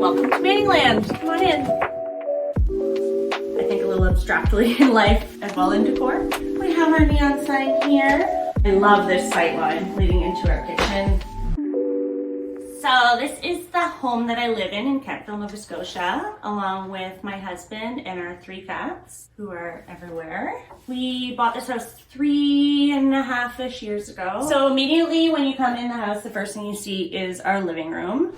Welcome to Manning Land. Come on in. I think a little abstractly in life as well in decor. We have our neon sign here. I love this sight line leading into our kitchen. So this is the home that I live in Kentville, Nova Scotia, along with my husband and our 3 cats who are everywhere. We bought this house 3.5-ish years ago. So immediately when you come in the house, the first thing you see is our living room.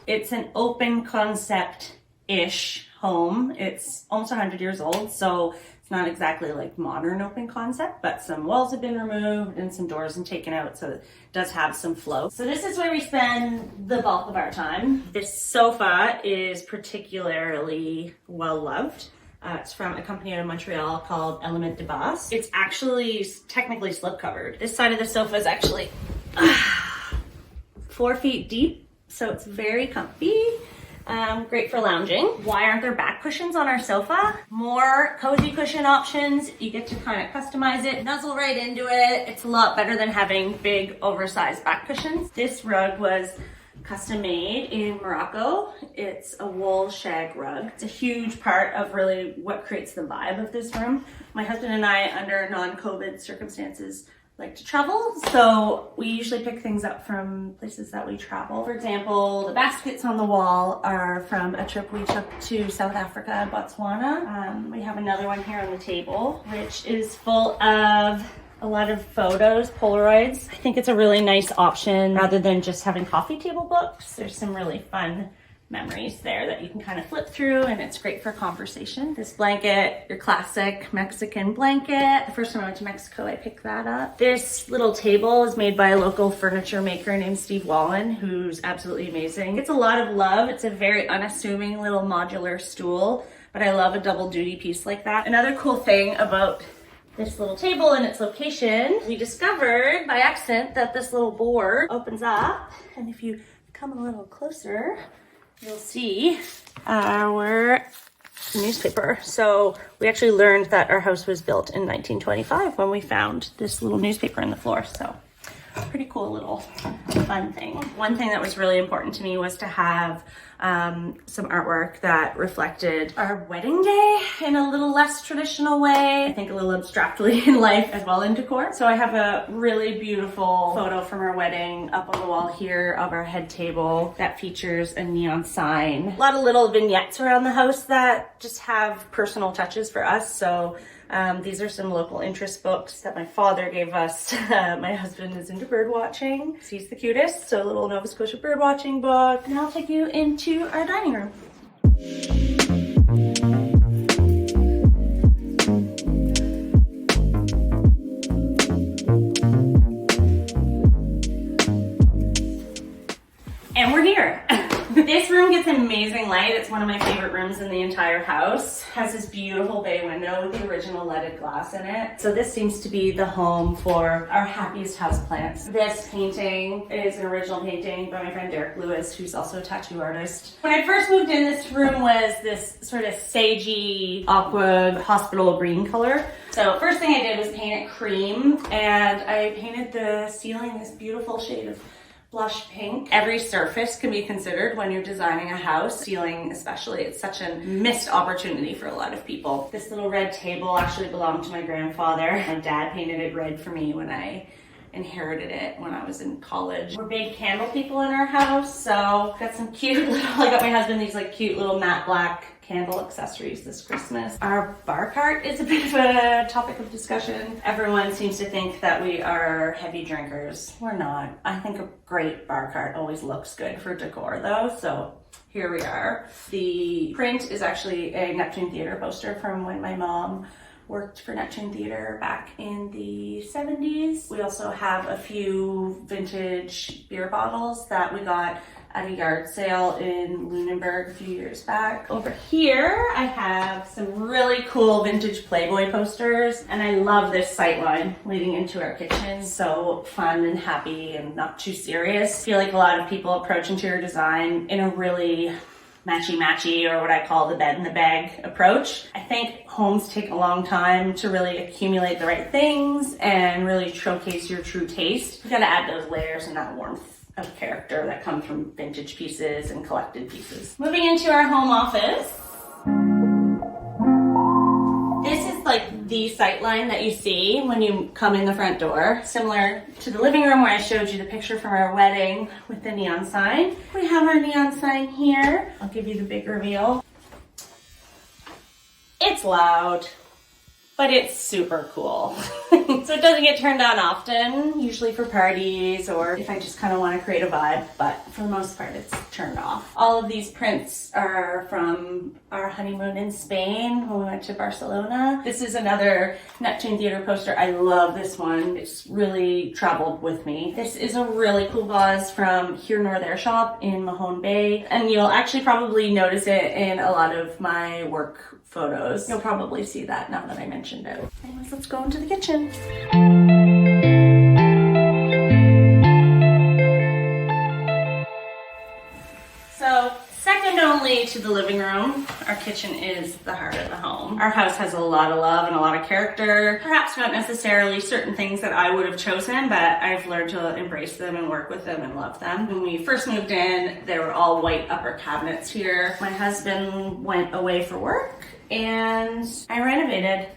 It's an open concept-ish home. It's almost 100 years old, so it's not exactly like modern open concept, but some walls have been removed and some doors and taken out, so it does have some flow. So this is where we spend the bulk of our time. This sofa is particularly well loved. It's from a company out of Montreal called Element de Base. It's actually technically slip covered. This side of the sofa is actually 4 feet deep, so it's very comfy. Great for lounging. Why aren't there back cushions on our sofa? More cozy cushion options. You get to kind of customize it, nuzzle right into it. It's a lot better than having big oversized back cushions. This rug was custom made in Morocco. It's a wool shag rug. It's a huge part of really what creates the vibe of this room. My husband and I, under non-COVID circumstances, like to travel, so we usually pick things up from places that we travel. For example, the baskets on the wall are from a trip we took to South Africa and Botswana. We have another one here on the table, which is full of a lot of photos, Polaroids. I think it's a really nice option rather than just having coffee table books. There's some really fun memories there that you can kind of flip through, and it's great for conversation. This blanket, your classic Mexican blanket. The first time I went to Mexico, I picked that up. This little table is made by a local furniture maker named Steve Wallen, who's absolutely amazing. It's a lot of love. It's a very unassuming little modular stool, but I love a double duty piece like that. Another cool thing about this little table and its location, we discovered by accident that this little board opens up, and if you come a little closer, you'll see our newspaper. So we actually learned that our house was built in 1925 when we found this little newspaper in the floor. So pretty cool little fun thing. One thing that was really important to me was to have some artwork that reflected our wedding day in a little less traditional way. I think a little abstractly in life as well in decor. So I have a really beautiful photo from our wedding up on the wall here of our head table that features a neon sign. A lot of little vignettes around the house that just have personal touches for us. So these are some local interest books that my father gave us. My husband is into bird watching. He's the cutest, so a little Nova Scotia bird watching book. And I'll take you into our dining room. And we're here. This room gets amazing light. It's one of my favorite rooms in the entire house. Has this beautiful bay window with the original leaded glass in it. So this seems to be the home for our happiest houseplants. This painting is an original painting by my friend Derek Lewis, who's also a tattoo artist. When I first moved in, this room was this sort of sagey, aqua hospital green color. So first thing I did was paint it cream, and I painted the ceiling this beautiful shade of blush pink. Every surface can be considered when you're designing a house, ceiling especially. It's such a missed opportunity for a lot of people. This little red table actually belonged to my grandfather. My dad painted it red for me when I inherited it when I was in college. We're big candle people in our house, so got some cute little, I got my husband these like cute little matte black candle accessories this Christmas. Our bar cart is a bit of a topic of discussion. Everyone seems to think that we are heavy drinkers. We're not. I think a great bar cart always looks good for decor though, so here we are. The print is actually a Neptune Theatre poster from when my mom worked for Neptune Theatre back in the 70s. We also have a few vintage beer bottles that we got at a yard sale in Lunenburg a few years back. Over here, I have some really cool vintage Playboy posters, and I love this sight line leading into our kitchen. So fun and happy and not too serious. I feel like a lot of people approach interior design in a really matchy-matchy, or what I call the bed in the bag approach. I think homes take a long time to really accumulate the right things and really showcase your true taste. You gotta add those layers and that warmth of character that comes from vintage pieces and collected pieces. Moving into our home office. This is like the sight line that you see when you come in the front door. Similar to the living room where I showed you the picture from our wedding with the neon sign. We have our neon sign here. I'll give you the big reveal. It's loud, but it's super cool. So it doesn't get turned on often, usually for parties or if I just kind of want to create a vibe, but for the most part it's turned off. All of these prints are from our honeymoon in Spain when we went to Barcelona. This is another Neptune Theater poster. I love this one. It's really traveled with me. This is a really cool vase from Here Nor There shop in Mahone Bay, and you'll actually probably notice it in a lot of my work photos. You'll probably see that now that I mentioned it. Anyways, let's go into the kitchen. So, second only to the living room, our kitchen is the heart of the home. Our house has a lot of love and a lot of character. Perhaps not necessarily certain things that I would have chosen, but I've learned to embrace them and work with them and love them. When we first moved in, there were all white upper cabinets here. My husband went away for work and I renovated.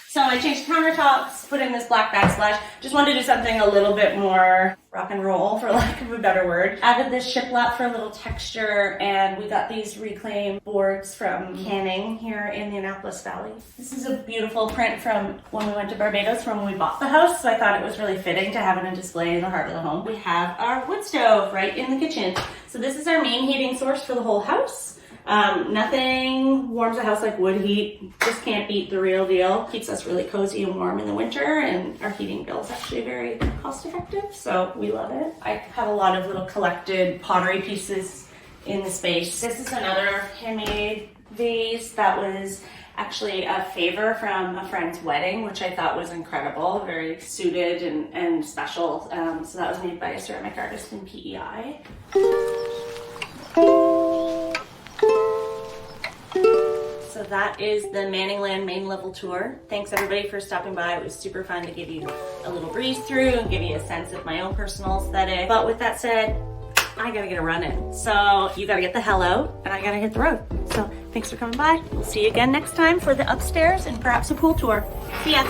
So I changed countertops, put in this black backsplash. Just wanted to do something a little bit more rock and roll, for lack of a better word. Added this shiplap for a little texture, and we got these reclaimed boards from Canning here in the Annapolis Valley. This is a beautiful print from when we went to Barbados, from when we bought the house, so I thought it was really fitting to have it on display in the heart of the home. We have our wood stove right in the kitchen. So this is our main heating source for the whole house. Nothing warms a house like wood heat. Just can't beat the real deal. Keeps us really cozy and warm in the winter, and our heating bill is actually very cost effective, so we love it. I have a lot of little collected pottery pieces in the space. This is another handmade vase that was actually a favor from a friend's wedding, which I thought was incredible, very suited and special. So that was made by a ceramic artist in PEI. So that is the Manningland main level tour. Thanks everybody for stopping by. It was super fun to give you a little breeze through and give you a sense of my own personal aesthetic. But with that said, I gotta get a run in. So you gotta get the hell out and I gotta hit the road. So thanks for coming by. We'll see you again next time for the upstairs and perhaps a pool tour. See ya.